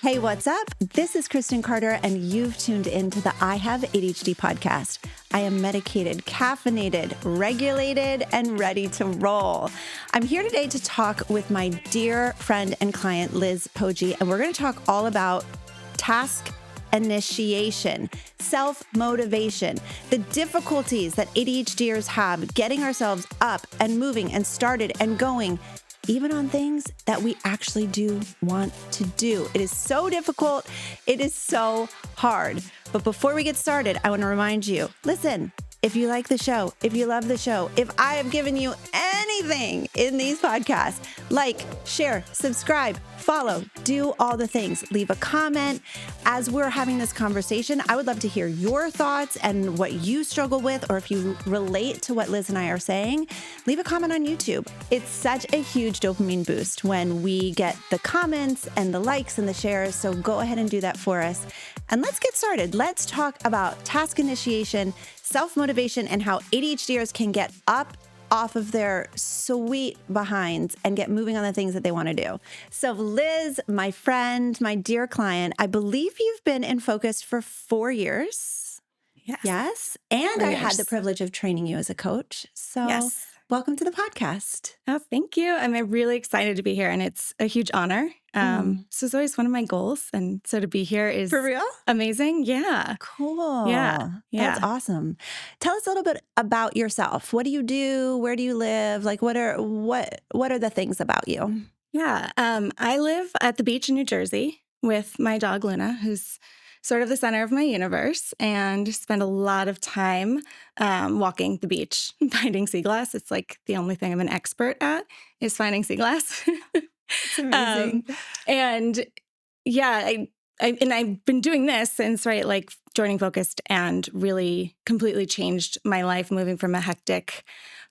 Hey, what's up? This is Kristen Carter, and you've tuned into the I Have ADHD podcast. I am medicated, caffeinated, regulated, and ready to roll. I'm here today to talk with my dear friend and client, Liz Poggi, and we're going to talk all about task initiation, self-motivation, the difficulties that ADHDers have getting ourselves up and moving and started and going, even on things that we actually do want to do. It is so difficult. It is so hard. But before we get started, I want to remind you, listen, if you like the show, if you love the show, if I have given you anything in these podcasts, like, share, subscribe, follow, do all the things, leave a comment. As we're having this conversation, I would love to hear your thoughts and what you struggle with, or if you relate to what Liz and I are saying, leave a comment on YouTube. It's such a huge dopamine boost when we get the comments and the likes and the shares. So go ahead and do that for us. And let's get started. Let's talk about task initiation, self-motivation, and how ADHDers can get up off of their sweet behinds and get moving on the things that they want to do. So Liz, my friend, my dear client, I believe you've been in Focused for 4 years. Yes. And I had the privilege of training you as a coach. So welcome to the podcast. Oh, thank you. I'm really excited to be here, and it's a huge honor. This is always one of my goals, and so to be here is for real amazing. Yeah. Cool. Yeah. That's awesome. Tell us a little bit about yourself. What do you do? Where do you live? Like, what are the things about you? Yeah. I live at the beach in New Jersey with my dog Luna, who's sort of the center of my universe, and spend a lot of time walking the beach, finding sea glass. It's like the only thing I'm an expert at is finding sea glass. It's amazing. And yeah, I've been doing this since, like joining Focused, and really completely changed my life, moving from a hectic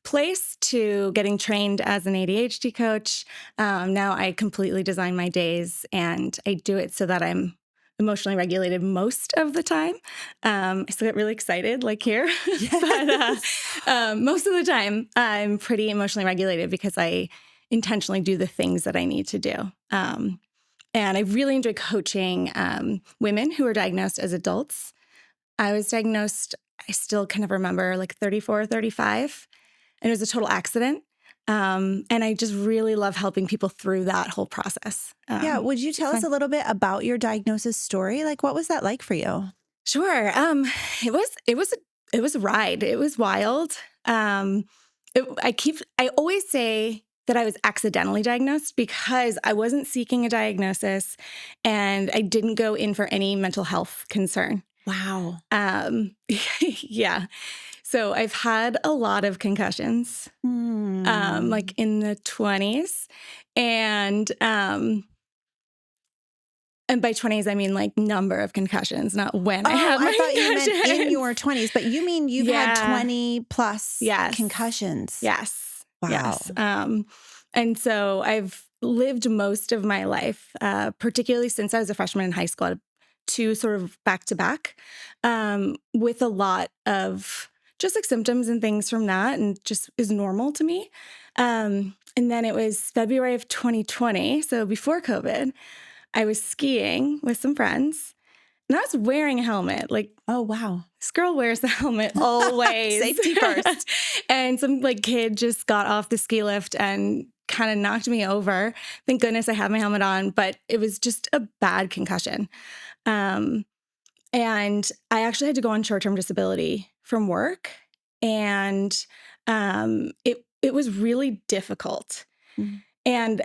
place to getting trained as an ADHD coach. Now I completely design my days, and I do it so that I'm emotionally regulated most of the time. I still get really excited, like here, but most of the time I'm pretty emotionally regulated because I intentionally do the things that I need to do. And I really enjoy coaching women who are diagnosed as adults. I was diagnosed, I still kind of remember, like 34 or 35, and it was a total accident. And I just really love helping people through that whole process. Would you tell us a little bit about your diagnosis story? Like, what was that like for you? Sure. It was a ride. It was wild. I always say that I was accidentally diagnosed because I wasn't seeking a diagnosis, and I didn't go in for any mental health concern. Wow. Yeah. So I've had a lot of concussions, like in the 20s. And by 20s, I mean like number of concussions, not when I had my I thought concussions. you meant in your 20s, but you mean you've had 20 plus concussions. Yes. Wow. Yes. And so I've lived most of my life, particularly since I was a freshman in high school, two sort of back to back, with a lot of just like symptoms and things from that, and just is normal to me. And then it was February of 2020, so before COVID, I was skiing with some friends, and I was wearing a helmet. Like, oh, wow. This girl wears the helmet always. Safety first. And some like kid just got off the ski lift and kind of knocked me over. Thank goodness I had my helmet on, but it was just a bad concussion. And I actually had to go on short-term disability from work, and it was really difficult. And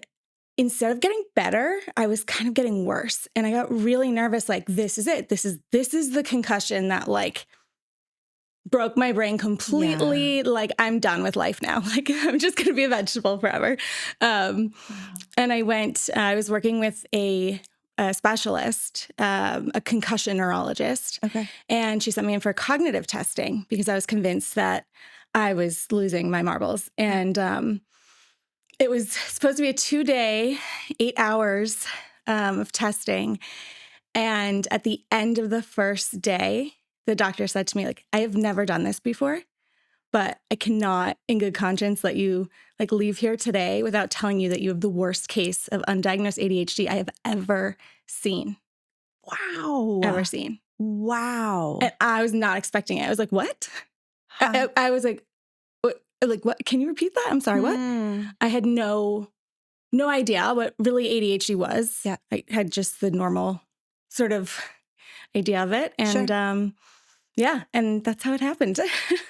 instead of getting better, I was kind of getting worse. And I got really nervous, like, this is it. This is the concussion that like broke my brain completely. Yeah. Like, I'm done with life now. Like, I'm just going to be a vegetable forever. And I was working with a specialist, a concussion neurologist. Okay. And she sent me in for cognitive testing because I was convinced that I was losing my marbles. And it was supposed to be a 2-day, 8 hours of testing. And at the end of the first day, the doctor said to me, like, I have never done this before, but I cannot in good conscience let you like leave here today without telling you that you have the worst case of undiagnosed ADHD I have ever seen. Wow. Ever seen. Wow. And I was not expecting it. I was like, what? Huh. I was like, what? Can you repeat that? I'm sorry, what? I had no idea what really ADHD was. Yeah. I had just the normal sort of idea of it. And Sure. yeah, and that's how it happened.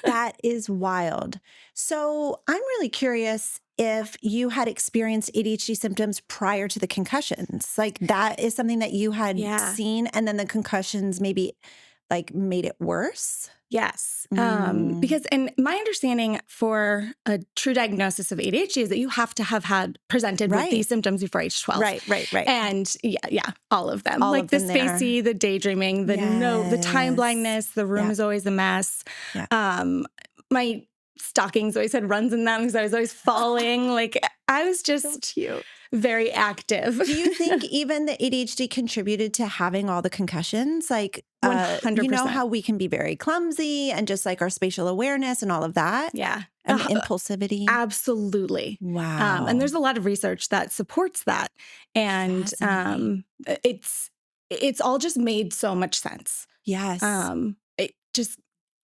That is wild. So I'm really curious if you had experienced ADHD symptoms prior to the concussions. Like that is something that you had seen, and then the concussions maybe like made it worse? Yes. Because, and my understanding for a true diagnosis of ADHD is that you have to have had presented with these symptoms before age 12. Right. And yeah, all of them. All like of the them there. spacey, the daydreaming, the time blindness, the room is always a mess. Yeah. My stockings always had runs in them because I was always falling. Like I was just So cute. Very active. Do you think even the ADHD contributed to having all the concussions? Like 100%. you know how we can be very clumsy and just like our spatial awareness and all of that? Yeah. And impulsivity? Absolutely. Wow. And there's a lot of research that supports that. And it's all just made so much sense. Yes. It just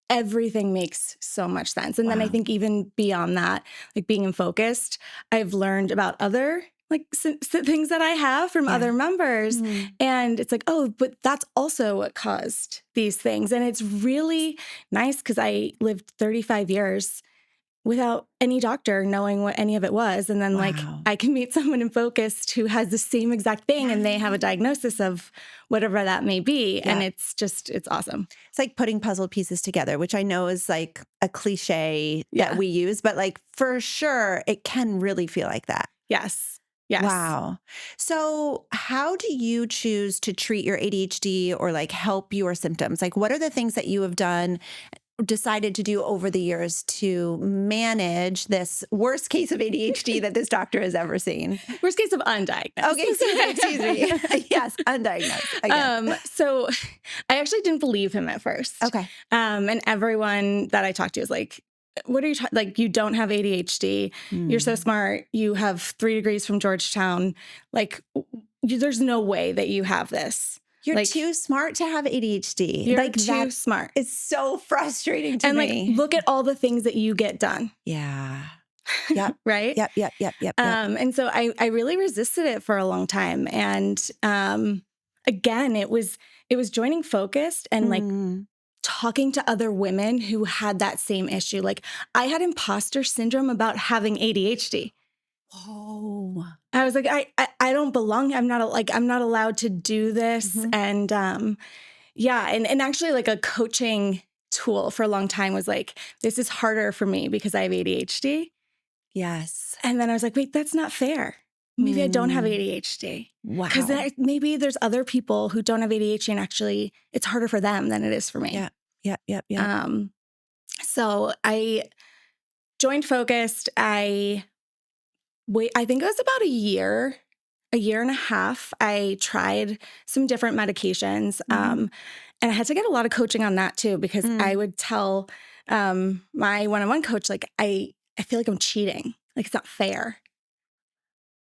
everything makes so much sense. And then I think even beyond that, like being in focused, I've learned about other like things that I have from other members. And it's like, oh, but that's also what caused these things. And it's really nice because I lived 35 years without any doctor knowing what any of it was. And then like I can meet someone in focused who has the same exact thing and they have a diagnosis of whatever that may be. And it's awesome. It's like putting puzzle pieces together, which I know is like a cliche that we use, but like for sure it can really feel like that. Yes. Wow. So how do you choose to treat your ADHD or like help your symptoms? Like what are the things that you have done, decided to do over the years to manage this worst case of ADHD that this doctor has ever seen? Worst case of undiagnosed. Okay, excuse me. Yes, undiagnosed. Again. So I actually didn't believe him at first. Okay. And everyone that I talked to was like, what are you like? You don't have ADHD. You're so smart. You have 3 degrees from Georgetown. Like, there's no way that you have this. You're like, too smart to have ADHD. You're like too smart. It's so frustrating to me. And like, look at all the things that you get done. Yeah. Yep. Right? Yep. And so I really resisted it for a long time. And again, it was joining Focused and like talking to other women who had that same issue. Like I had imposter syndrome about having ADHD. Whoa. I was like, I don't belong. I'm not allowed to do this. And and actually like a coaching tool for a long time was like, this is harder for me because I have ADHD. Yes. And then I was like, wait, that's not fair. Maybe I don't have ADHD. Wow. Because maybe there's other people who don't have ADHD and actually it's harder for them than it is for me. Yeah. So I joined Focused. I think it was about a year and a half. I tried some different medications. And I had to get a lot of coaching on that too, because I would tell my one-on-one coach, like, I feel like I'm cheating. Like, it's not fair.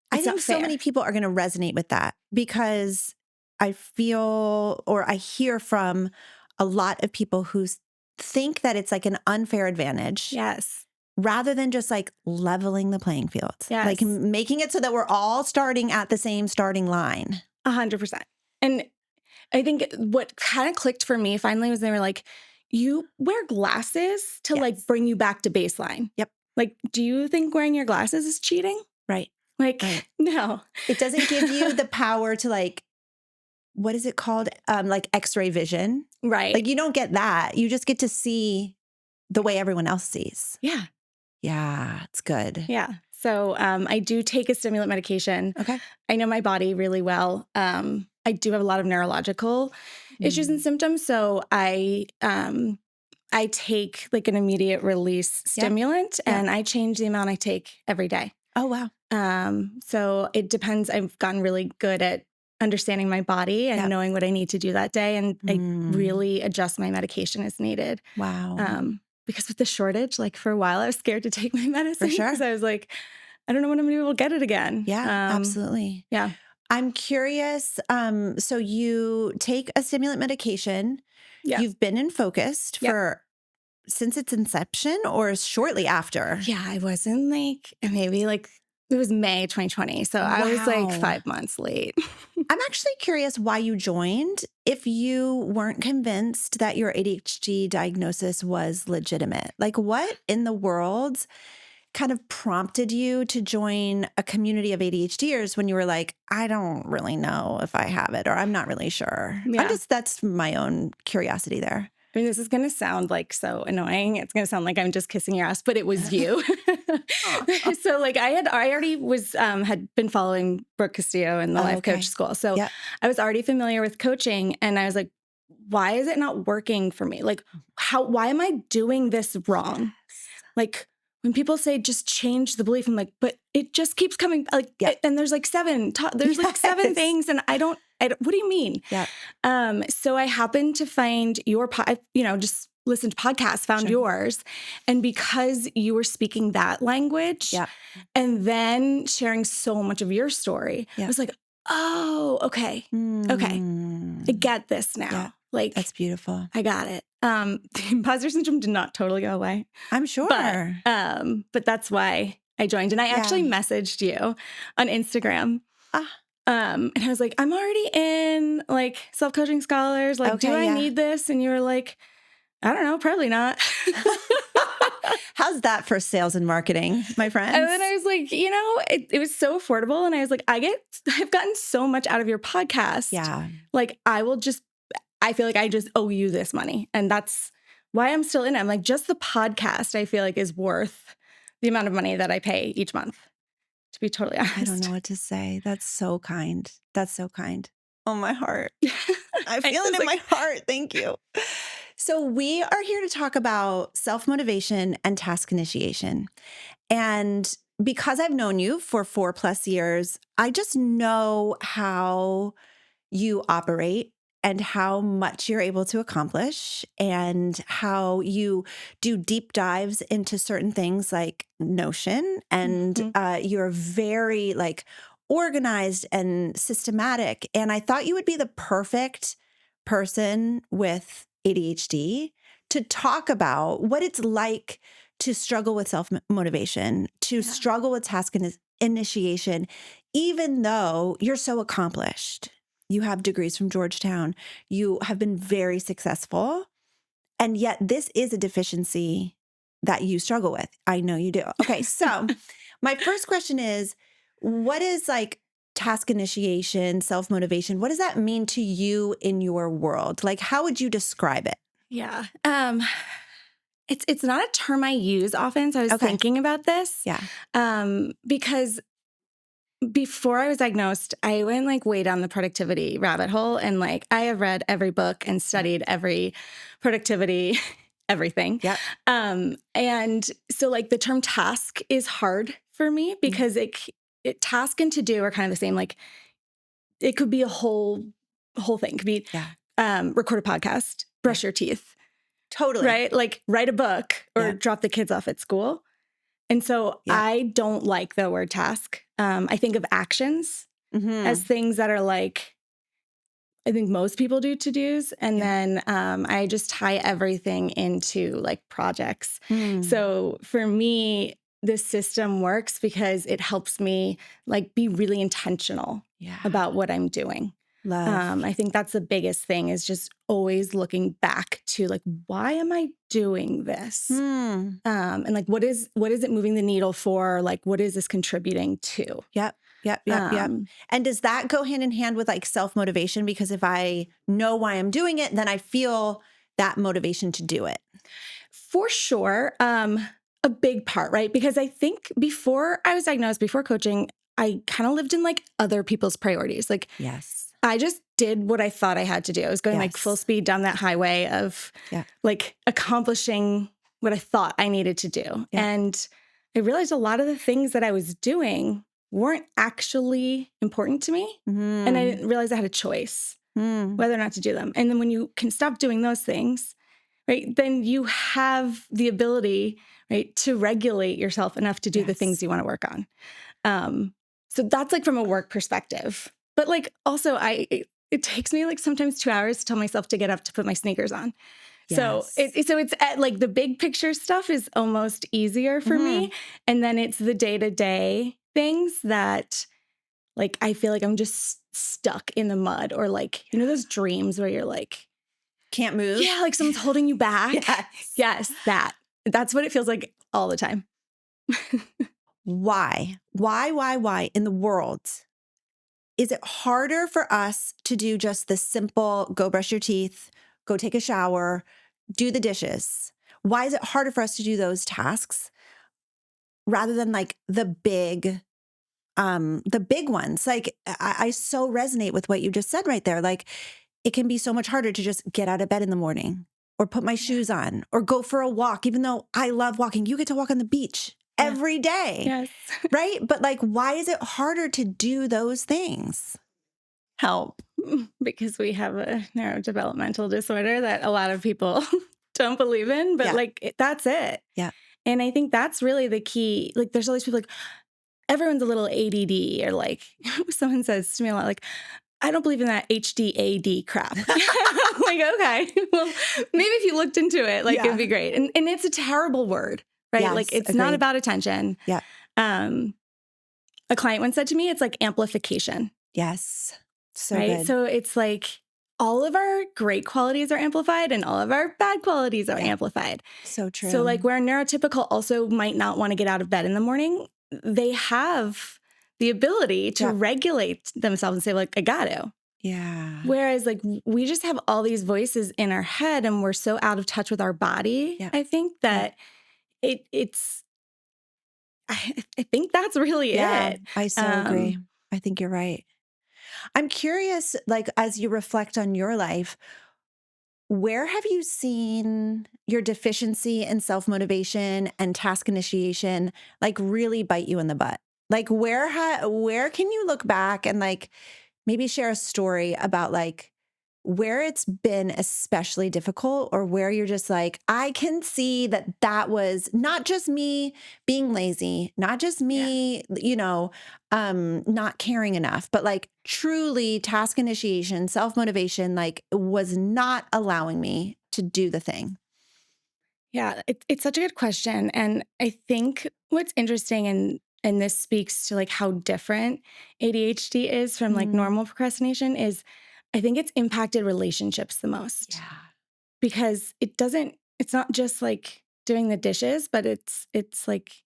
I think so many people are going to resonate with that because I feel, or I hear from a lot of people who think that it's like an unfair advantage. Yes. Rather than just like leveling the playing field. Yes. Like making it so that we're all starting at the same starting line. 100%. And I think what kind of clicked for me finally was they were like, you wear glasses to like bring you back to baseline. Yep. Like, do you think wearing your glasses is cheating? Right. Like, no. It doesn't give you the power to like, what is it called? Like X-ray vision. Right. Like you don't get that. You just get to see the way everyone else sees. Yeah. Yeah, it's good. Yeah. So I do take a stimulant medication. Okay. I know my body really well. I do have a lot of neurological issues and symptoms. So I take like an immediate release stimulant and I change the amount I take every day. Oh, wow. So it depends. I've gotten really good at understanding my body and knowing what I need to do that day. And I really adjust my medication as needed. Wow. because with the shortage, like for a while, I was scared to take my medicine. For sure. Because I was like, I don't know when I'm going to be able to get it again. Yeah, absolutely. Yeah. I'm curious. So you take a stimulant medication. Yeah. You've been in focused for since its inception or shortly after? Yeah, I was in maybe it was May 2020. So I was Wow. 5 months late. I'm actually curious why you joined if you weren't convinced that your ADHD diagnosis was legitimate. Like, what in the world kind of prompted you to join a community of ADHDers when you were like, I don't really know if I have it, or I'm not really sure? Yeah. That's my own curiosity there. I mean, this is going to sound so annoying. It's going to sound like I'm just kissing your ass, but it was you. So I already was, had been following Brooke Castillo in the life coach school. So I was already familiar with coaching, and I was like, why is it not working for me? Like, why am I doing this wrong? Like, when people say just change the belief, I'm like, but it just keeps coming. And there's seven things, and I don't. What do you mean? Yeah. So I happened to find your, just listened to podcasts, found yours, and because you were speaking that language, and then sharing so much of your story, I was like, oh, okay, okay, I get this now. Yeah. Like, That's beautiful. I got it. The imposter syndrome did not totally go away. I'm sure. But that's why I joined. And I actually messaged you on Instagram. And I was like, I'm already in Self-Coaching Scholars. Do I need this? And you were like, I don't know, probably not. How's that for sales and marketing, my friends? And then I was like, it was so affordable. And I was like, I've gotten so much out of your podcast. Yeah. I feel like I just owe you this money. And that's why I'm still in it. I'm like, just the podcast, I feel like is worth the amount of money that I pay each month, to be totally honest. I don't know what to say. That's so kind. That's so kind. Oh, my heart. I feel it in my heart. Thank you. So we are here to talk about self-motivation and task initiation. And because I've known you for 4+ years, I just know how you operate and how much you're able to accomplish and how you do deep dives into certain things like Notion. And you're very organized and systematic. And I thought you would be the perfect person with ADHD to talk about what it's like to struggle with self-motivation, to struggle with task initiation, even though you're so accomplished. You have degrees from Georgetown. You have been very successful. And yet this is a deficiency that you struggle with. I know you do. Okay, so my first question is, what is task initiation, self-motivation? What does that mean to you in your world? How would you describe it? Yeah. It's not a term I use often. So I was thinking about this. Yeah. Because before I was diagnosed, I went way down the productivity rabbit hole. And I have read every book and studied every productivity, everything. Yeah. And so the term task is hard for me because task and to do are kind of the same. It could be a whole thing. It could be record a podcast, brush your teeth. Totally. Right? Write a book or drop the kids off at school. And so I don't like the word task. I think of actions as things that are I think most people do to-dos. And then I just tie everything into projects. So for me, this system works because it helps me be really intentional about what I'm doing. Love. I think that's the biggest thing is just always looking back to why am I doing this? And what is it moving the needle for? What is this contributing to? Yep. And does that go hand in hand with self-motivation? Because if I know why I'm doing it, then I feel that motivation to do it. For sure. A big part, right? Because I think before I was diagnosed, before coaching, I kind of lived in other people's priorities. Yes. I just did what I thought I had to do. I was going full speed down that highway of accomplishing what I thought I needed to do. Yeah. And I realized a lot of the things that I was doing weren't actually important to me. And I didn't realize I had a choice whether or not to do them. And then when you can stop doing those things, right, then you have the ability, right, to regulate yourself enough to do the things you want to work on. So that's like from a work perspective. But like also it takes me like sometimes 2 hours to tell myself to get up to put my sneakers on. So it's like the big picture stuff is almost easier for me. And then it's the day-to-day things that like I feel like I'm just stuck in the mud, or like, you know, those dreams where you're like, can't move. Yeah, like someone's holding you back. Yes, that's what it feels like all the time. Why in the world is it harder for us to do just the simple go brush your teeth, go take a shower, do the dishes? Why is it harder for us to do those tasks rather than like the big ones? Like I so resonate with what you just said right there. Like it can be so much harder to just get out of bed in the morning or put my shoes on or go for a walk, even though I love walking. You get to walk on the beach every day. Yes. Right? But like, why is it harder to do those things? Help. Because we have a neurodevelopmental disorder that a lot of people don't believe in, but like that's it. Yeah. And I think that's really the key. Like there's all these people like, everyone's a little ADD, or like someone says to me a lot, like, I don't believe in that HDAD crap. I'm like, okay, well, maybe if you looked into it, like it'd be great. And it's a terrible word, right? Yes, like it's agreed. not about attention. Yeah. A client once said to me, it's like amplification. Yes. So right. good. So it's like all of our great qualities are amplified and all of our bad qualities are amplified. So true. So like where neurotypical also might not want to get out of bed in the morning, they have the ability to regulate themselves and say like, I got to. Yeah. Whereas like we just have all these voices in our head and we're so out of touch with our body. I think that it's I think that's really it. I so agree. I think you're right. I'm curious, like, as you reflect on your life, where have you seen your deficiency in self-motivation and task initiation, like, really bite you in the butt? Like, where can you look back and, like, maybe share a story about, like, where it's been especially difficult, or where you're just like, I can see that that was not just me being lazy, not just me, not caring enough, but like truly task initiation, self-motivation, like was not allowing me to do the thing. Yeah, it's such a good question. And I think what's interesting, and this speaks to like how different ADHD is from like normal procrastination, is I think it's impacted relationships the most. Yeah. Because it's not just like doing the dishes, but it's like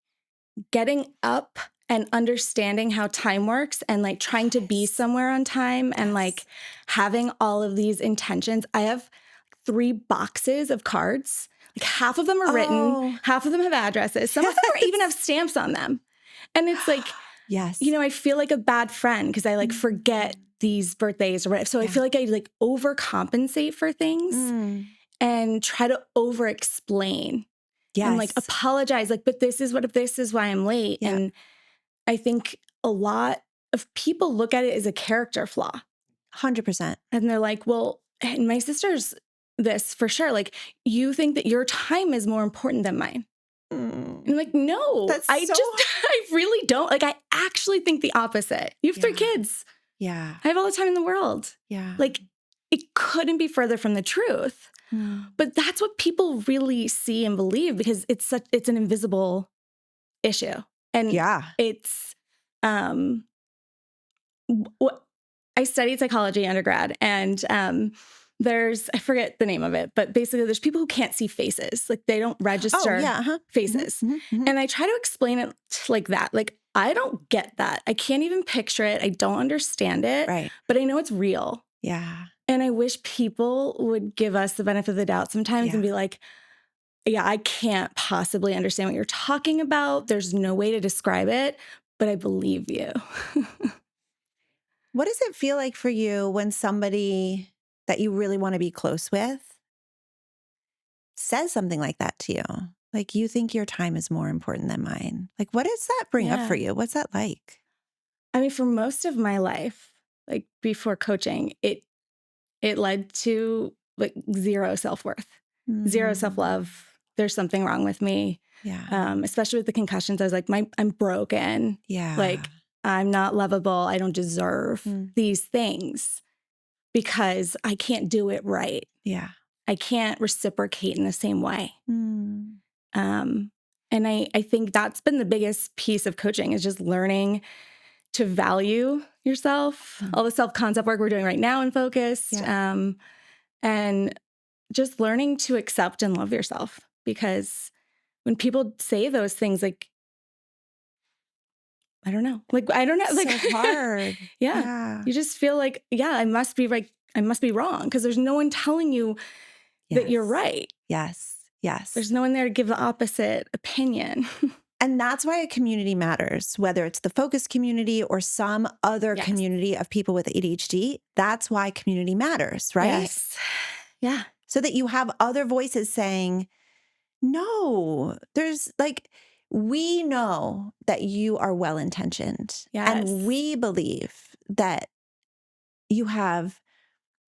getting up and understanding how time works and like trying to be somewhere on time and like having all of these intentions. I have 3 boxes of cards. Like half of them are written, half of them have addresses. Some of them even have stamps on them. And it's like, I feel like a bad friend because I like forget these birthdays or whatever. So I feel like I like overcompensate for things and try to over explain and like apologize. Like, but this is why I'm late. Yeah. And I think a lot of people look at it as a character flaw. 100%. And they're like, well, and my sister's this for sure. Like, you think that your time is more important than mine. And I'm like, no, I really don't. Like, I actually think the opposite. You have 3 kids. Yeah. I have all the time in the world. Yeah. Like, it couldn't be further from the truth. But that's what people really see and believe because it's an invisible issue. And it's, I studied psychology undergrad, and I forget the name of it, but basically there's people who can't see faces. Like they don't register faces. And I try to explain it like that. Like, I don't get that. I can't even picture it. I don't understand it, but I know it's real. Yeah. And I wish people would give us the benefit of the doubt sometimes and be like, yeah, I can't possibly understand what you're talking about. There's no way to describe it, but I believe you. What does it feel like for you when somebody that you really want to be close with says something like that to you? Like, you think your time is more important than mine. Like, what does that bring up for you? What's that like? I mean, for most of my life, like before coaching, it led to like 0 self-worth. zero self-love. There's something wrong with me. Yeah. Especially with the concussions. I was like, I'm broken. Yeah. Like, I'm not lovable. I don't deserve these things because I can't do it right. Yeah. I can't reciprocate in the same way. Mm. And I think that's been the biggest piece of coaching is just learning to value yourself, all the self-concept work we're doing right now in Focused, and just learning to accept and love yourself. Because when people say those things, like, I don't know. Like, I don't know. Like, so hard. Yeah. You just feel like, I must be right. I must be wrong because there's no one telling you that you're right. Yes. There's no one there to give the opposite opinion. And that's why a community matters, whether it's the Focus community or some other community of people with ADHD. That's why community matters, right? Yes. Yeah. So that you have other voices saying, no, there's like, we know that you are well-intentioned. Yes. And we believe that you have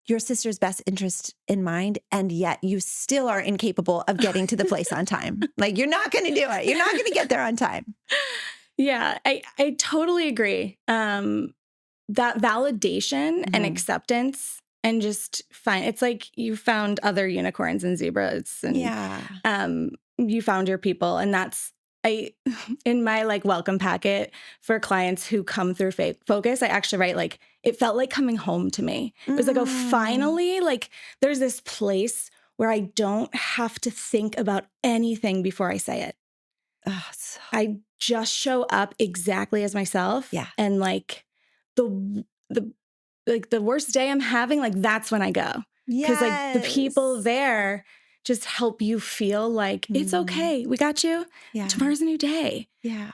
your sister's best interest in mind, and yet you still are incapable of getting to the place on time. Like, you're not going to do it. You're not going to get there on time. Yeah, I totally agree. That validation and acceptance and just it's like you found other unicorns and zebras and you found your people. And that's, in my like welcome packet for clients who come through Focus, I actually write like, it felt like coming home to me. It was like, oh, finally, like there's this place where I don't have to think about anything before I say it. I just show up exactly as myself. Yeah. And like the worst day I'm having, like that's when I go. Because like the people there just help you feel like it's okay. We got you. Yeah. Tomorrow's a new day. Yeah.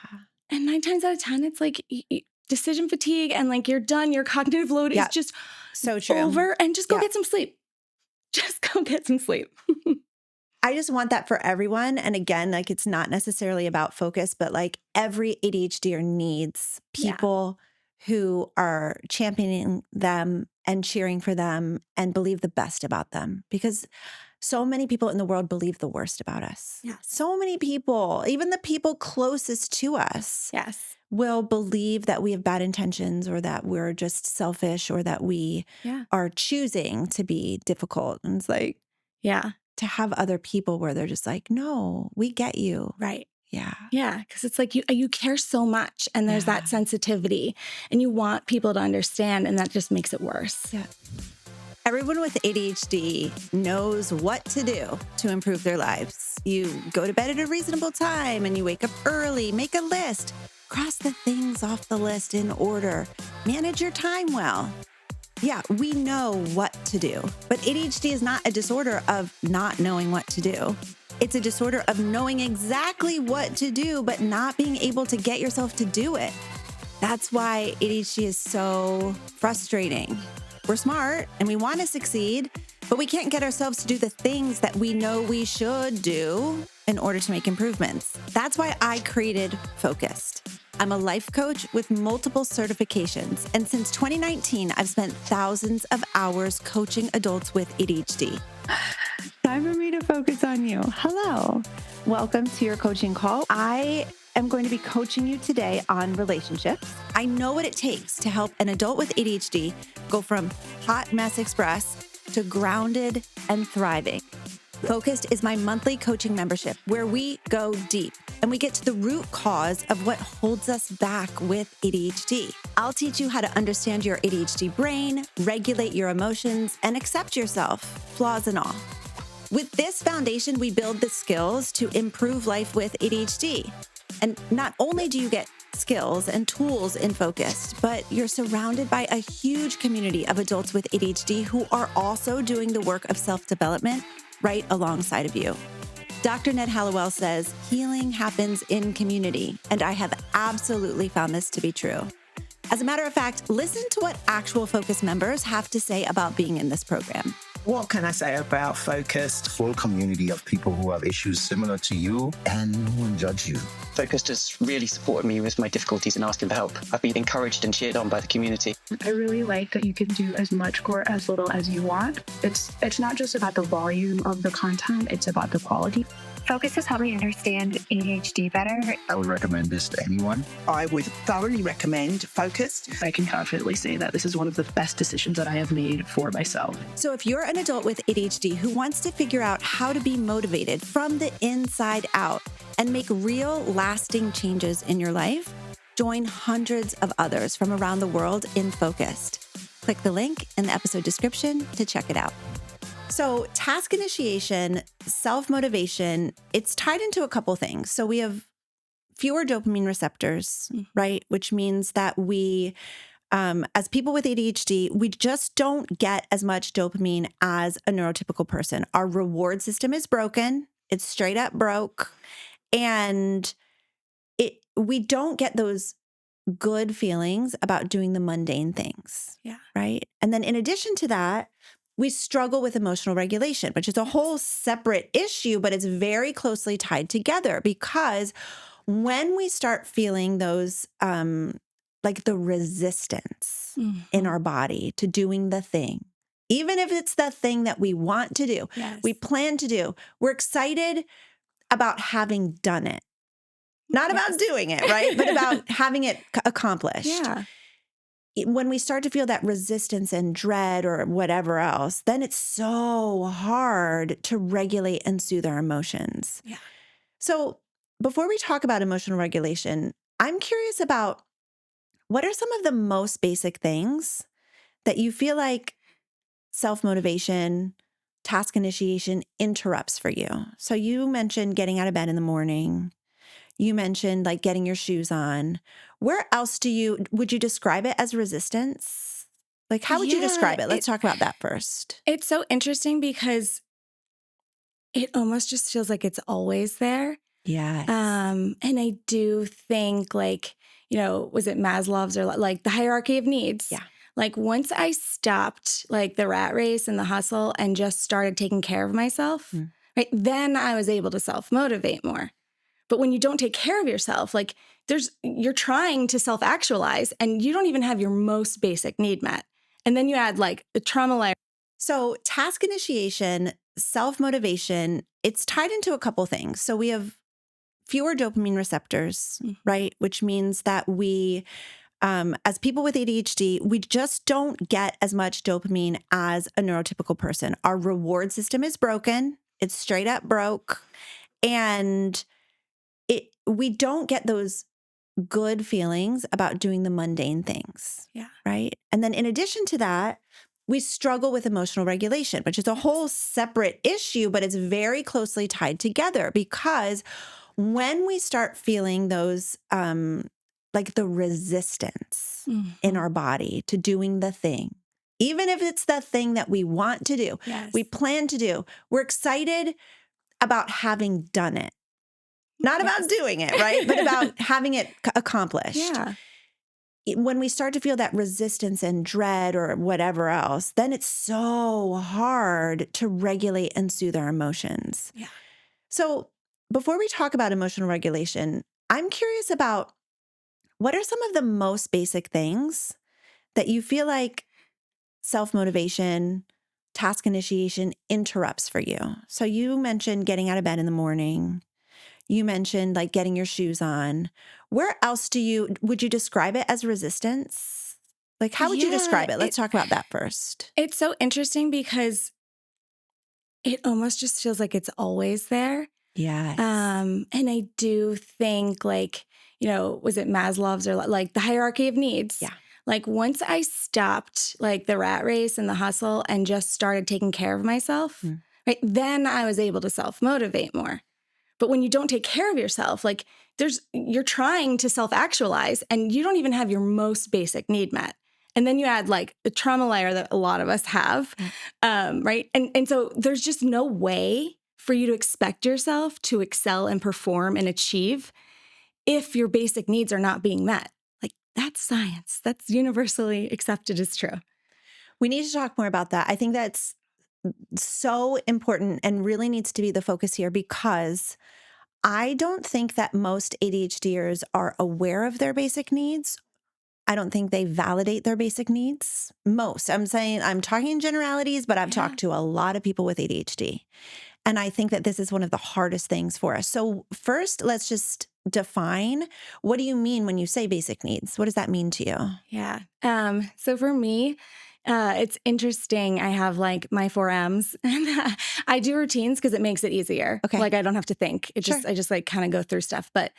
And 9 times out of 10, it's like decision fatigue and like you're done. Your cognitive load is just so true. Over, and just go get some sleep. Just go get some sleep. I just want that for everyone. And again, like it's not necessarily about Focus, but like every ADHDer needs people who are championing them and cheering for them and believe the best about them, because so many people in the world believe the worst about us. Yes. So many people, even the people closest to us, will believe that we have bad intentions or that we're just selfish or that we are choosing to be difficult. And it's like, to have other people where they're just like, no, we get you. Right. Yeah. Yeah. Because it's like you care so much and there's that sensitivity and you want people to understand, and that just makes it worse. Yeah. Everyone with ADHD knows what to do to improve their lives. You go to bed at a reasonable time and you wake up early, make a list, cross the things off the list in order, manage your time well. Yeah, we know what to do, but ADHD is not a disorder of not knowing what to do. It's a disorder of knowing exactly what to do, but not being able to get yourself to do it. That's why ADHD is so frustrating. We're smart and we want to succeed, but we can't get ourselves to do the things that we know we should do in order to make improvements. That's why I created Focused. I'm a life coach with multiple certifications, and since 2019, I've spent thousands of hours coaching adults with ADHD. Time for me to focus on you. Hello. Welcome to your coaching call. I am going to be coaching you today on relationships. I know what it takes to help an adult with ADHD go from hot mess express to grounded and thriving. Focused is my monthly coaching membership where we go deep and we get to the root cause of what holds us back with ADHD. I'll teach you how to understand your ADHD brain, regulate your emotions, and accept yourself, flaws and all. With this foundation, we build the skills to improve life with ADHD. And not only do you get skills and tools in Focused, but you're surrounded by a huge community of adults with ADHD who are also doing the work of self-development right alongside of you. Dr. Ned Hallowell says healing happens in community, and I have absolutely found this to be true. As a matter of fact, listen to what actual Focus members have to say about being in this program. What can I say about Focused? Full community of people who have issues similar to you, and no one judge you. Focused has really supported me with my difficulties in asking for help. I've been encouraged and cheered on by the community. I really like that you can do as much or as little as you want. It's not just about the volume of the content, it's about the quality. Focus has helped me understand ADHD better. I would recommend this to anyone. I would thoroughly recommend Focused. I can confidently say that this is one of the best decisions that I have made for myself. So if you're an adult with ADHD who wants to figure out how to be motivated from the inside out and make real, lasting changes in your life, join hundreds of others from around the world in Focused. Click the link in the episode description to check it out. So task initiation, self-motivation, it's tied into a couple things. So we have fewer dopamine receptors, right? Which means that we, as people with ADHD, we just don't get as much dopamine as a neurotypical person. Our reward system is broken. It's straight up broke. And we don't get those good feelings about doing the mundane things. Yeah. Right. And then in addition to that, we struggle with emotional regulation, which is a whole separate issue, but it's very closely tied together because when we start feeling those, like the resistance in our body to doing the thing, even if it's the thing that we want to do, we plan to do, we're excited about having done it. Not about doing it, right? But about having it accomplished. Yeah. When we start to feel that resistance and dread or whatever else, then it's so hard to regulate and soothe our emotions. Yeah. So before we talk about emotional regulation, I'm curious about what are some of the most basic things that you feel like self-motivation, task initiation interrupts for you? So you mentioned getting out of bed in the morning. You mentioned like getting your shoes on. Where else would you describe it as resistance? Like, how would you describe it? Let's talk about that first. It's so interesting because it almost just feels like it's always there. Yes. And I do think like, was it Maslow's or like the hierarchy of needs? Yeah. Like once I stopped like the rat race and the hustle and just started taking care of myself, right, then I was able to self-motivate more. But when you don't take care of yourself, like you're trying to self-actualize and you don't even have your most basic need met. And then you add like a trauma layer. So task initiation, self-motivation, it's tied into a couple things. So we have fewer dopamine receptors, right? Which means that we, as people with ADHD, we just don't get as much dopamine as a neurotypical person. Our reward system is broken. It's straight up broke. And we don't get those good feelings about doing the mundane things. Yeah. Right. And then in addition to that, we struggle with emotional regulation, which is a whole separate issue, but it's very closely tied together because when we start feeling those, like the resistance in our body to doing the thing, even if it's the thing that we want to do, we plan to do, we're excited about having done it. Not about doing it, right? But about having it accomplished. Yeah. When we start to feel that resistance and dread or whatever else, then it's so hard to regulate and soothe our emotions. Yeah. So before we talk about emotional regulation, I'm curious about what are some of the most basic things that you feel like self-motivation, task initiation interrupts for you? So you mentioned getting out of bed in the morning. You mentioned like getting your shoes on. Where else would you describe it as resistance? Like, how would you describe it? Let's talk about that first. It's so interesting because it almost just feels like it's always there. Yes. And I do think like, was it Maslow's or like the hierarchy of needs? Yeah. Like once I stopped like the rat race and the hustle and just started taking care of myself, right, then I was able to self-motivate more. But when you don't take care of yourself, like you're trying to self-actualize and you don't even have your most basic need met. And then you add like the trauma layer that a lot of us have, right? And so there's just no way for you to expect yourself to excel and perform and achieve if your basic needs are not being met. Like that's science. That's universally accepted as true. We need to talk more about that. I think that's so important and really needs to be the focus here, because I don't think that most ADHDers are aware of their basic needs. I don't think they validate their basic needs. Most. I'm talking in generalities, but I've talked to a lot of people with ADHD. And I think that this is one of the hardest things for us. So first, let's just define, what do you mean when you say basic needs? What does that mean to you? Yeah. So for me, it's interesting. I have like my 4Ms and I do routines because it makes it easier. Okay. Like I don't have to think. I just like kind of go through stuff. But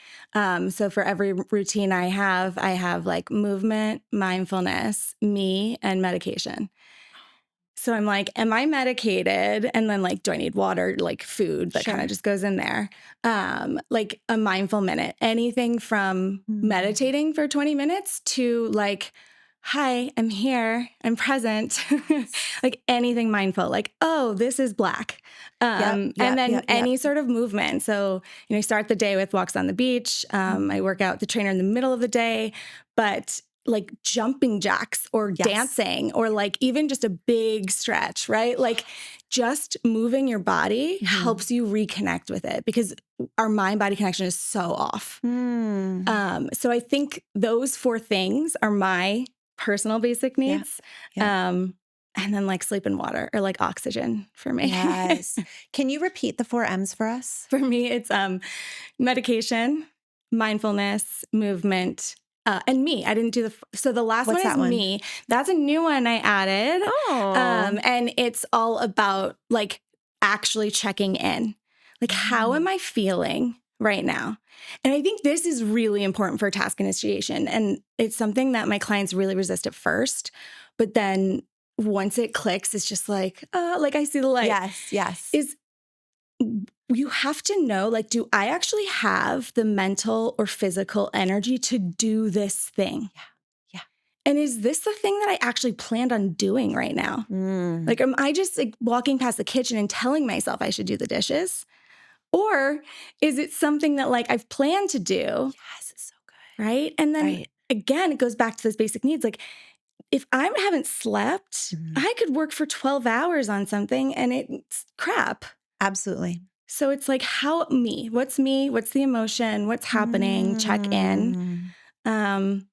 so for every routine I have like movement, mindfulness, me, and medication. So I'm like, am I medicated? And then like, do I need water, like food that kind of just goes in there? Like a mindful minute, anything from meditating for 20 minutes to like, hi, I'm here, I'm present, like anything mindful, like, oh, this is black. And then any sort of movement. So, I start the day with walks on the beach. I work out the trainer in the middle of the day, but like jumping jacks or dancing or like even just a big stretch, right? Like just moving your body helps you reconnect with it because our mind-body connection is so off. So I think those 4 things are my personal basic needs. And then like sleep and water or like oxygen for me. Yes. Can you repeat the 4 M's for us? For me, it's medication, mindfulness, movement, and me. I didn't do so the last What's one is that one? me. That's a new one I added. And it's all about like actually checking in. Like, how am I feeling right now? And I think this is really important for task initiation. And it's something that my clients really resist at first. But then once it clicks, it's just like I see the light. Yes. You have to know, like, do I actually have the mental or physical energy to do this thing? Yeah. And is this the thing that I actually planned on doing right now? Like, am I just like walking past the kitchen and telling myself I should do the dishes? Or is it something that like I've planned to do? Yes, it's so good. Right. And then again, it goes back to those basic needs. Like, if I haven't slept, I could work for 12 hours on something and it's crap. Absolutely. So it's like, what's me? What's the emotion? What's happening? Check in. And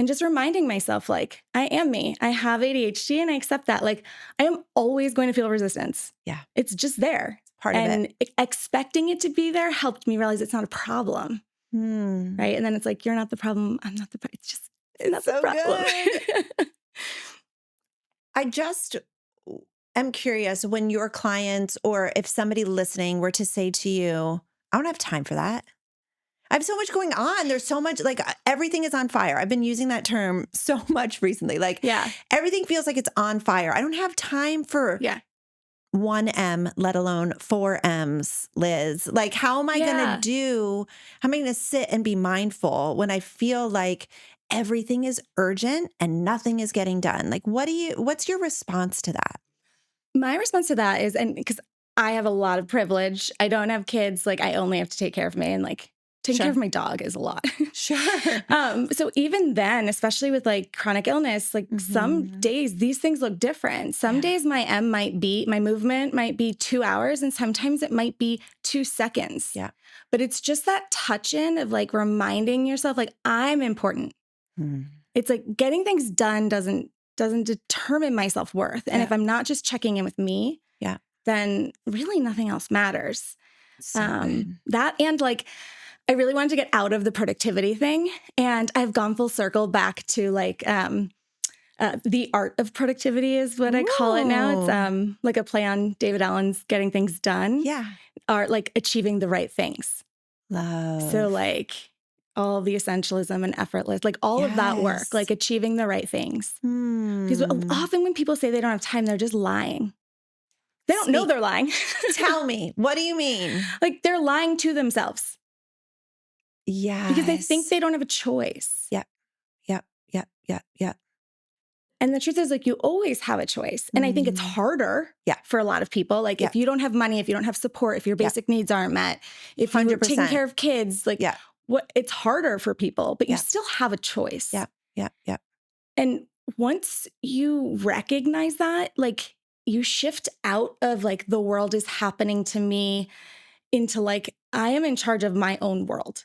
just reminding myself, like, I am me. I have ADHD and I accept that. Like, I am always going to feel resistance. Yeah. It's just there. Part of it. And expecting it to be there helped me realize it's not a problem. Right. And then it's like, you're not the problem. I'm not the problem. It's not so the problem. Good. I just am curious, when your clients or if somebody listening were to say to you, I don't have time for that. I have so much going on. There's so much, like everything is on fire. I've been using that term so much recently. Like everything feels like it's on fire. I don't have time for 1 M, let alone 4 M's, Liz. Like, how am I going to sit and be mindful when I feel like everything is urgent and nothing is getting done? Like, what's your response to that? My response to that is, and because I have a lot of privilege, I don't have kids, like I only have to take care of me, and like taking care of my dog is a lot. So even then, especially with like chronic illness, like some days these things look different. Some days my movement might be 2 hours, and sometimes it might be 2 seconds. Yeah. But it's just that touch in of like reminding yourself, like, I'm important. It's like getting things done doesn't determine my self-worth. And if I'm not just checking in with me, then really nothing else matters. That and like, I really wanted to get out of the productivity thing. And I've gone full circle back to like the art of productivity is what I call it now. It's like a play on David Allen's Getting Things Done. Or like achieving the right things. Love. So like all the essentialism and effortless, like all of that work, like achieving the right things. Because often when people say they don't have time, they're just lying. They don't know they're lying. Tell me, what do you mean? Like they're lying to themselves. Yeah. Because they think they don't have a choice. Yep. And the truth is, like, you always have a choice. And I think it's harder for a lot of people. Like, if you don't have money, if you don't have support, if your basic needs aren't met, if you're 100%. taking care of kids, like, it's harder for people, but you still have a choice. Yep. And once you recognize that, like, you shift out of like the world is happening to me into like, I am in charge of my own world.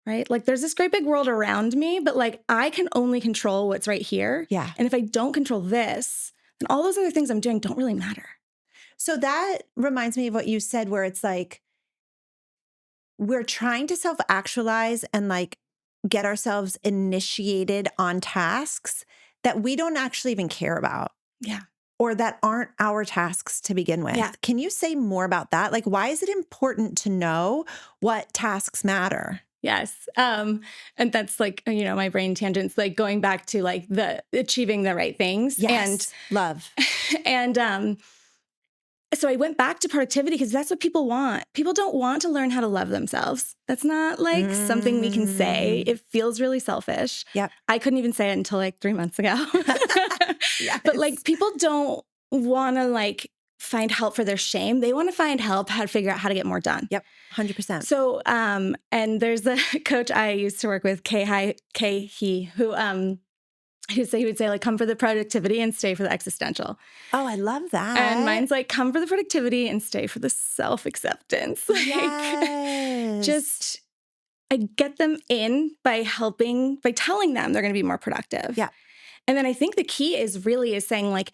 Right? Like there's this great big world around me, but like I can only control what's right here. Yeah. And if I don't control this, then all those other things I'm doing don't really matter. So that reminds me of what you said, where it's like, we're trying to self-actualize and like get ourselves initiated on tasks that we don't actually even care about. Yeah. Or that aren't our tasks to begin with. Yeah. Can you say more about that? Like, why is it important to know what tasks matter? Yes. And that's like, you know, my brain tangents, like going back to like the achieving the right things. Yes. Love. And so I went back to productivity because that's what people want. People don't want to learn how to love themselves. That's not like something we can say. It feels really selfish. Yep. I couldn't even say it until like 3 months ago. But like people don't want to like find help for their shame. They want to find help how to figure out how to get more done. Yep. 100%. So, and there's a coach I used to work with, he, who he would say like, come for the productivity and stay for the existential. Oh, I love that. And mine's like, come for the productivity and stay for the self-acceptance. Like, Yes. I get them in by telling them they're going to be more productive. Yeah. And then I think the key is saying like,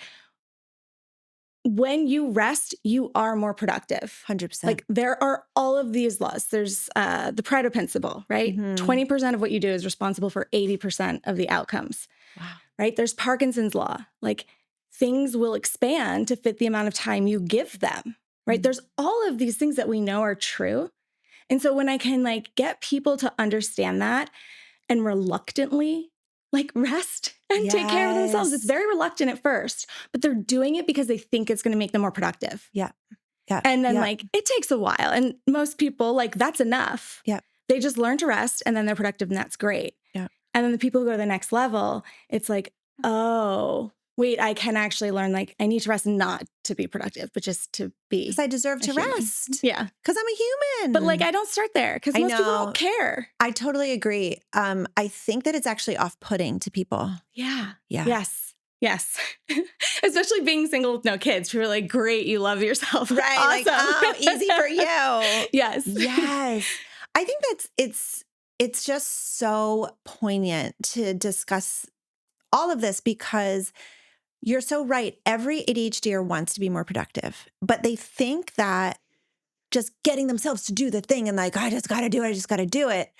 when you rest, you are more productive. 100%. Like there are all of these laws. There's the Pareto principle, right? 20% of what you do is responsible for 80% of the outcomes. Wow. Right? There's Parkinson's law. Like things will expand to fit the amount of time you give them, right? There's all of these things that we know are true. And so when I can like get people to understand that and reluctantly like rest and take care of themselves. It's very reluctant at first, but they're doing it because they think it's going to make them more productive. Yeah. Yeah. And then like it takes a while. And most people like that's enough. Yeah. They just learn to rest and then they're productive and that's great. Yeah. And then the people who go to the next level, it's like, oh, wait, I can actually learn like I need to rest not to be productive, but just to be. Because I deserve to human. rest. Yeah. Because I'm a human. But like I don't start there because most people don't care. I totally agree. I think that it's actually off-putting to people. Yeah. Yeah. Yes. Yes. Especially being single with no kids. People are like, great, you love yourself. Right. Awesome. Like, oh, easy for you. Yes. Yes. I think it's just so poignant to discuss all of this because you're so right. Every ADHDer wants to be more productive, but they think that just getting themselves to do the thing and like, I just got to do it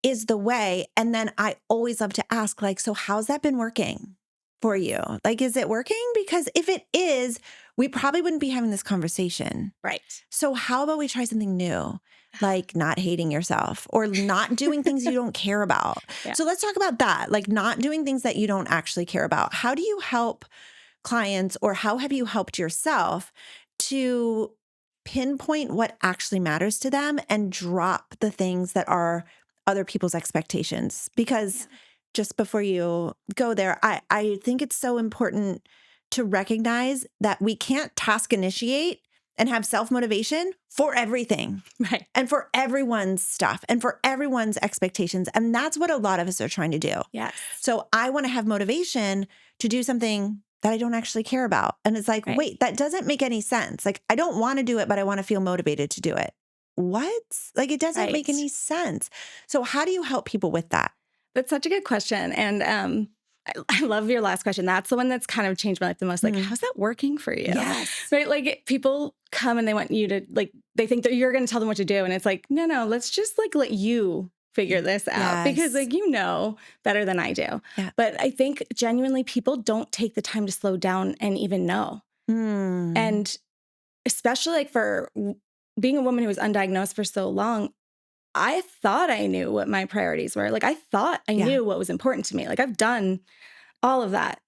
is the way. And then I always love to ask like, so how's that been working for you? Like, is it working? Because if it is, we probably wouldn't be having this conversation. Right. So how about we try something new? Like not hating yourself or not doing things you don't care about. Yeah. So let's talk about that. Like not doing things that you don't actually care about. How do you help clients or how have you helped yourself to pinpoint what actually matters to them and drop the things that are other people's expectations? Because just before you go there, I think it's so important to recognize that we can't task initiate and have self-motivation for everything. Right. And for everyone's stuff and for everyone's expectations. And that's what a lot of us are trying to do. Yes. So I want to have motivation to do something that I don't actually care about. And it's like, wait, that doesn't make any sense. Like, I don't want to do it, but I want to feel motivated to do it. What? Like, it doesn't make any sense. So how do you help people with that? That's such a good question. And I love your last question. That's the one that's kind of changed my life the most. Like, how's that working for you? Yes. Right? Like people come and they want you to like, they think that you're going to tell them what to do. And it's like, no, let's just like let you figure this out because like, you know, better than I do. Yeah. But I think genuinely people don't take the time to slow down and even know. And especially like for being a woman who was undiagnosed for so long, I thought I knew what my priorities were. Like I thought I knew what was important to me. Like I've done all of that,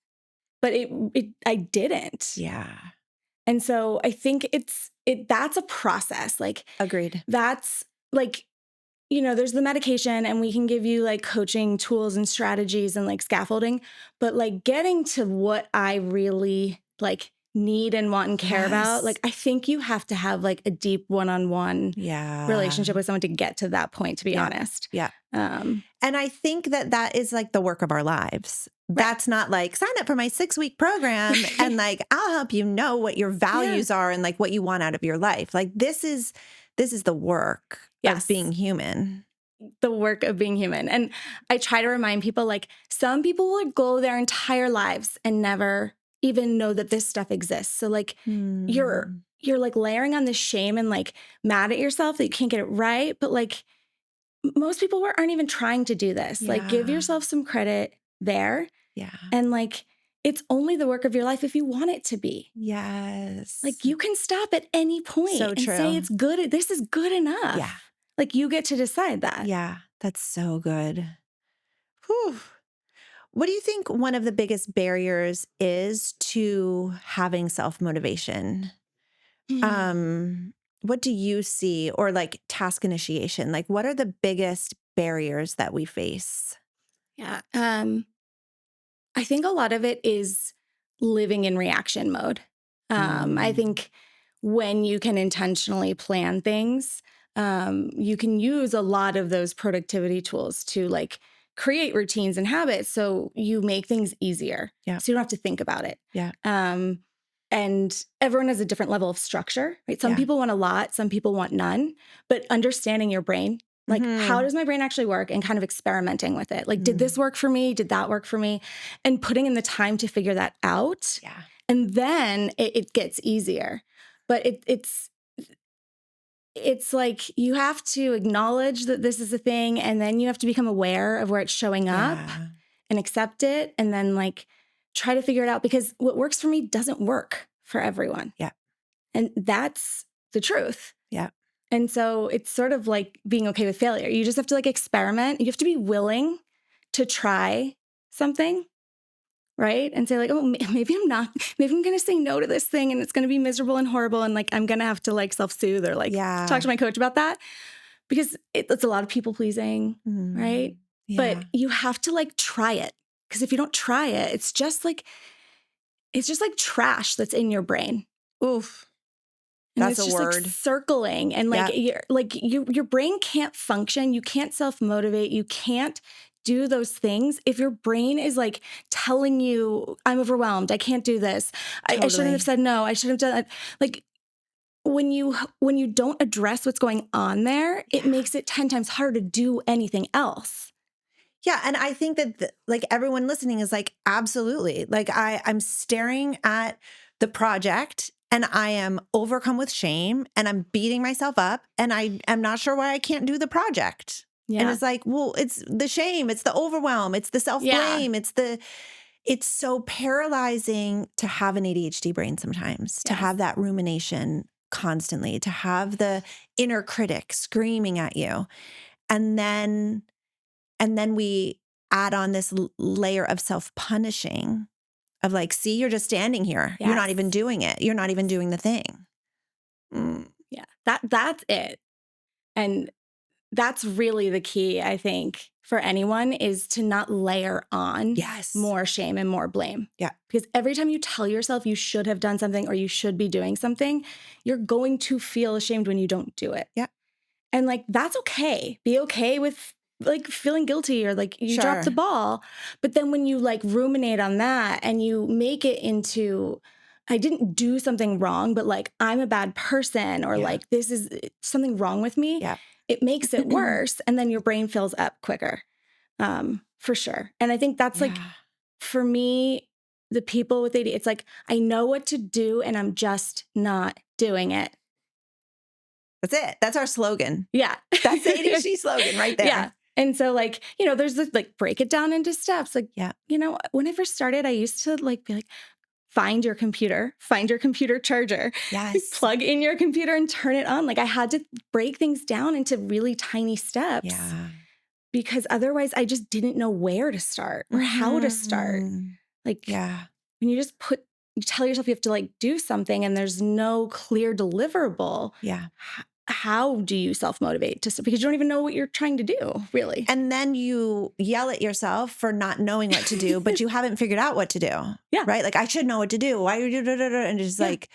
but I didn't. Yeah. And so I think that's a process. Like Agreed. That's like, you know, there's the medication and we can give you like coaching tools and strategies and like scaffolding, but like getting to what I really like need and want and care about. Like, I think you have to have like a deep one-on-one relationship with someone to get to that point, to be honest. Yeah. And I think that is like the work of our lives. That's not like sign up for my 6-week program and like I'll help you know what your values are and like what you want out of your life. Like this is the work of being human. The work of being human. And I try to remind people like some people will go their entire lives and never even know that this stuff exists. So like you're like layering on this shame and like mad at yourself that you can't get it right. But like most people aren't even trying to do this. Like give yourself some credit there. Yeah. And like, it's only the work of your life if you want it to be. Yes. Like you can stop at any point So and true. say it's good. This is good enough. Yeah. Like you get to decide that. Yeah. That's so good. Whew. What do you think one of the biggest barriers is to having self-motivation? What do you see, or like task initiation? Like what are the biggest barriers that we face? Yeah. I think a lot of it is living in reaction mode. I think when you can intentionally plan things, you can use a lot of those productivity tools to like create routines and habits so you make things easier. Yeah. So you don't have to think about it. Yeah. And everyone has a different level of structure, right? Some people want a lot, some people want none, but understanding your brain, like how does my brain actually work, and kind of experimenting with it. Like, did this work for me? Did that work for me? And putting in the time to figure that out. Yeah. And then it gets easier. But it's like you have to acknowledge that this is a thing, and then you have to become aware of where it's showing up and accept it, and then like try to figure it out, because what works for me doesn't work for everyone. Yeah. And that's the truth. Yeah. And so it's sort of like being okay with failure. You just have to like experiment. You have to be willing to try something, right? And say like, oh, maybe I'm going to say no to this thing and it's going to be miserable and horrible. And like, I'm going to have to like self-soothe or like talk to my coach about that, because it's a lot of people pleasing, right? Yeah. But you have to like try it. Because if you don't try it, it's just like trash that's in your brain. Oof. And That's it's a just word. like circling, and like your brain can't function. You can't self-motivate. You can't do those things if your brain is like telling you, I'm overwhelmed. I can't do this. Totally. I shouldn't have said no. I shouldn't have done that. Like when you don't address what's going on there, it makes it 10 times harder to do anything else. Yeah. And I think that like everyone listening is like, absolutely. Like I'm staring at the project and I am overcome with shame and I'm beating myself up and I am not sure why I can't do the project. Yeah. And it's like, well, it's the shame, it's the overwhelm, it's the self-blame, it's so paralyzing to have an ADHD brain sometimes, to have that rumination constantly, to have the inner critic screaming at you. And then we add on this layer of self-punishing of like, see, you're just standing here. Yes. You're not even doing it. You're not even doing the thing. Yeah, that's it. And that's really the key, I think, for anyone, is to not layer on more shame and more blame. Yeah. Because every time you tell yourself you should have done something or you should be doing something, you're going to feel ashamed when you don't do it. Yeah. And like, that's okay. Be okay with like feeling guilty or like you dropped the ball. But then when you like ruminate on that and you make it into, I didn't do something wrong, but like I'm a bad person, or like this is something wrong with me. Yeah. It makes it worse. And then your brain fills up quicker, for sure. And I think that's like, for me, the people with ADHD, it's like, I know what to do and I'm just not doing it. That's it. That's our slogan. Yeah. That's the ADHD slogan right there. Yeah. And so like, you know, there's this like break it down into steps. Like, you know, when I first started, I used to like be like, find your computer charger. Yes. Plug in your computer and turn it on. Like I had to break things down into really tiny steps. Yeah. Because otherwise I just didn't know where to start or how to start. Like, when you tell yourself you have to like do something and there's no clear deliverable. Yeah. How do you self-motivate because you don't even know what you're trying to do, really? And then you yell at yourself for not knowing what to do, but you haven't figured out what to do. Yeah. Right? Like, I should know what to do. Why are you doing? And it's just like,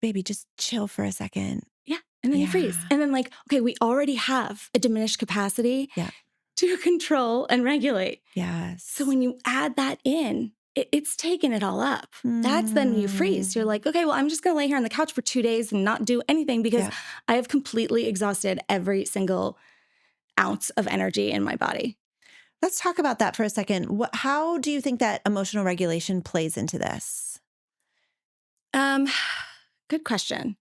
baby, just chill for a second. Yeah. And then you freeze. And then like, okay, we already have a diminished capacity. Yeah. to control and regulate. Yes. So when you add that in, it's taken it all up. That's then you freeze. You're like, okay, well, I'm just going to lay here on the couch for 2 days and not do anything because I have completely exhausted every single ounce of energy in my body. Let's talk about that for a second. How do you think that emotional regulation plays into this? Good question.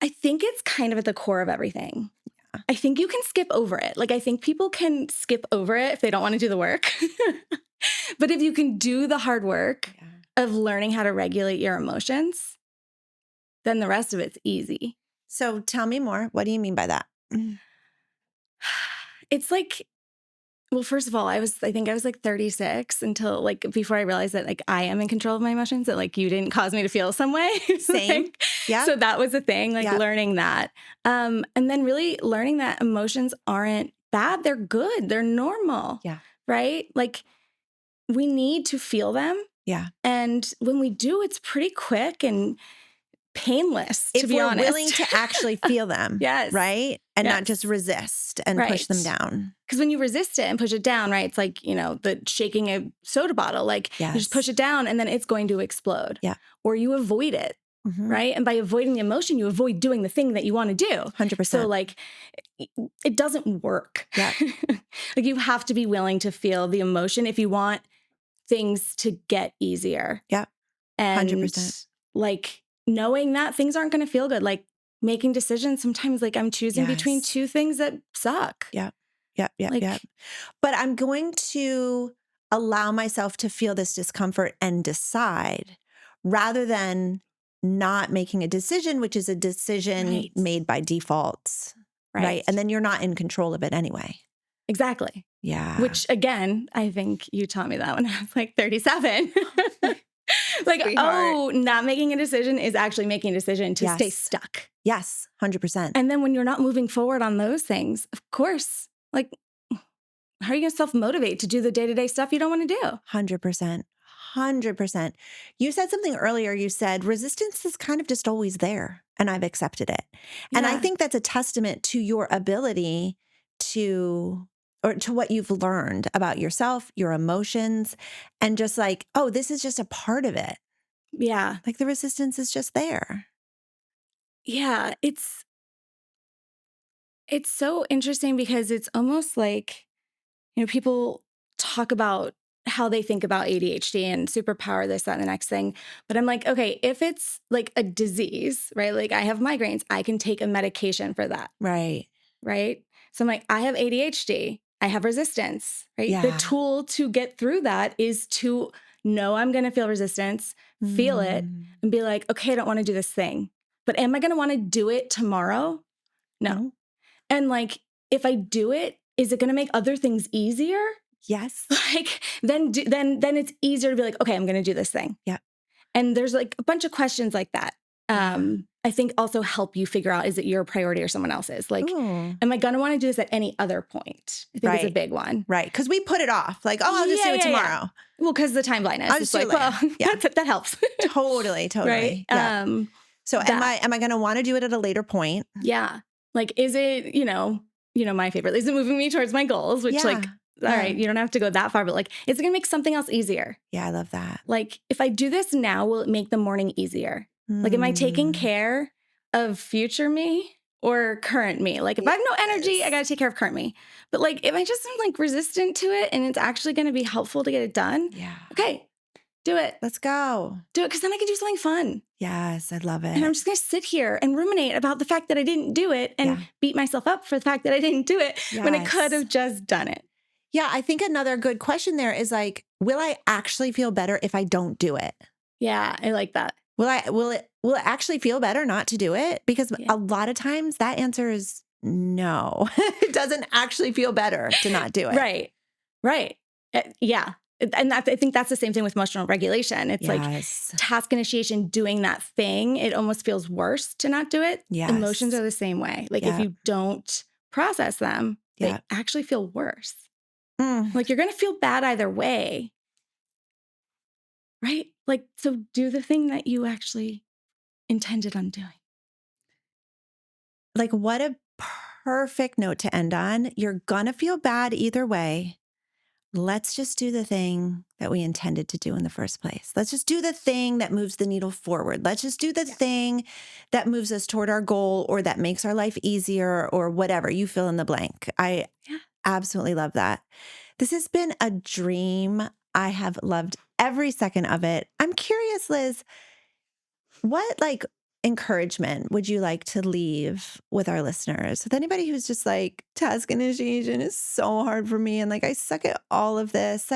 I think it's kind of at the core of everything. Yeah. I think you can skip over it. Like, I think people can skip over it if they don't want to do the work. But if you can do the hard work of learning how to regulate your emotions, then the rest of it's easy. So tell me more. What do you mean by that? It's like, well, first of all, I think I was like 36 until like before I realized that like I am in control of my emotions, that like you didn't cause me to feel some way. Same. Like, yeah. So that was the thing, like learning that. And then really learning that emotions aren't bad. They're good. They're normal. Yeah. Right? Like we need to feel them. Yeah. And when we do, it's pretty quick and painless, to be honest. If we're willing to actually feel them. Yes. Right? And not just resist and push them down. Because when you resist it and push it down, right, it's like, the shaking a soda bottle. Like you just push it down and then it's going to explode. Yeah. Or you avoid it, right? And by avoiding the emotion, you avoid doing the thing that you want to do. 100%. So like it doesn't work. Yeah. Like you have to be willing to feel the emotion if you want things to get easier. Yeah. And 100%. like knowing that things aren't going to feel good, like making decisions. Sometimes like I'm choosing between two things that suck. Yeah. Yeah. Yeah. Yeah. But I'm going to allow myself to feel this discomfort and decide rather than not making a decision, which is a decision made by default. Right. And then you're not in control of it anyway. Exactly. Yeah. Which again, I think you taught me that when I was like 37. Like, Sweetheart. not making a decision is actually making a decision to stay stuck. Yes, 100%. And then when you're not moving forward on those things, of course, like, how are you going to self-motivate to do the day-to-day stuff you don't want to do? 100%. 100%. You said something earlier. You said resistance is kind of just always there, and I've accepted it. Yeah. And I think that's a testament to your ability to what you've learned about yourself, your emotions, and just like, oh, this is just a part of it. Yeah. Like the resistance is just there. Yeah. It's so interesting because it's almost like, people talk about how they think about ADHD and superpower, this, that, and the next thing. But I'm like, okay, if it's like a disease, right? Like I have migraines, I can take a medication for that. Right. Right. So I'm like, I have ADHD. I have resistance, right? Yeah. The tool to get through that is to know I'm going to feel resistance, feel it, and be like, okay, I don't want to do this thing. But am I going to want to do it tomorrow? No. And like, if I do it, is it going to make other things easier? Yes. Like, then it's easier to be like, okay, I'm going to do this thing. Yeah. And there's like a bunch of questions like that. I think also help you figure out, is it your priority or someone else's? Like, am I going to want to do this at any other point? I think it's a big one. Right. Because we put it off. Like, oh, I'll just do it tomorrow. Yeah. Well, because the time blindness. I'll just it's like, well, that helps. Totally. Right? Yeah. So am I going to want to do it at a later point? Yeah. Like, is it, my favorite, is it moving me towards my goals? Which all right, you don't have to go that far, but like, is it going to make something else easier? Yeah, I love that. Like, if I do this now, will it make the morning easier? Like, am I taking care of future me or current me? Like, if I have no energy, I got to take care of current me. But like, if I just am like resistant to it and it's actually going to be helpful to get it done. Yeah. Okay, do it. Let's go. Do it. Because then I can do something fun. Yes, I love it. And I'm just going to sit here and ruminate about the fact that I didn't do it and beat myself up for the fact that I didn't do it when I could have just done it. Yeah, I think another good question there is like, will I actually feel better if I don't do it? Yeah, I like that. Will it actually feel better not to do it? Because a lot of times that answer is no. It doesn't actually feel better to not do it. Right. Yeah. And I think that's the same thing with emotional regulation. It's like task initiation, doing that thing. It almost feels worse to not do it. Yes. Emotions are the same way. Like if you don't process them, they actually feel worse. Like you're going to feel bad either way. Right? Like, so do the thing that you actually intended on doing. Like what a perfect note to end on. You're going to feel bad either way. Let's just do the thing that we intended to do in the first place. Let's just do the thing that moves the needle forward. Let's just do the thing that moves us toward our goal or that makes our life easier or whatever. You fill in the blank. I absolutely love that. This has been a dream. I have loved every second of it. I'm curious, Liz, what encouragement would you like to leave with our listeners? With anybody who's just like, task initiation is so hard for me and I suck at all of this.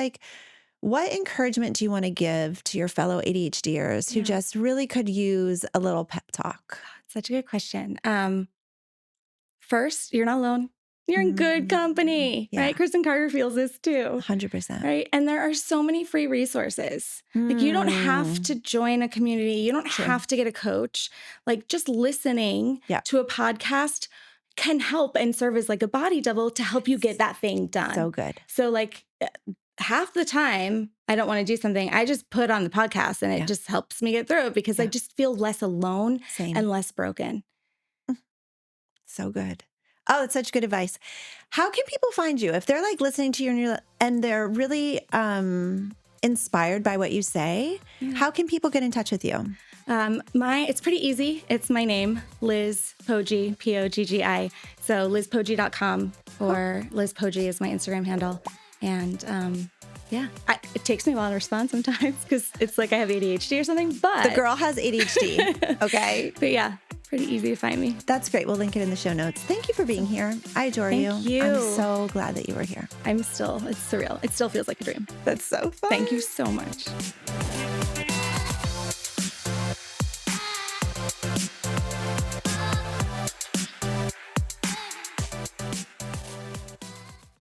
What encouragement do you want to give to your fellow ADHDers who just really could use a little pep talk? Such a good question. First, you're not alone. You're in good company, right? Kristen Carter feels this too. 100%. Right? And there are so many free resources. You don't have to join a community. You don't have to get a coach. Just listening to a podcast can help and serve as a body double to help you get that thing done. So good. So half the time I don't want to do something, I just put on the podcast and it just helps me get through it because I just feel less alone and less broken. So good. Oh, it's such good advice. How can people find you? If they're listening to you and they're really inspired by what you say, how can people get in touch with you? It's pretty easy. It's my name, Liz Poggi, Poggi. So lizpoggi.com or Liz Poggi is my Instagram handle. And it takes me a while to respond sometimes because it's I have ADHD or something, but the girl has ADHD. Okay. But pretty easy to find me. That's great. We'll link it in the show notes. Thank you for being here. I adore you. Thank you. I'm so glad that you were here. It's surreal. It still feels like a dream. That's so fun. Thank you so much.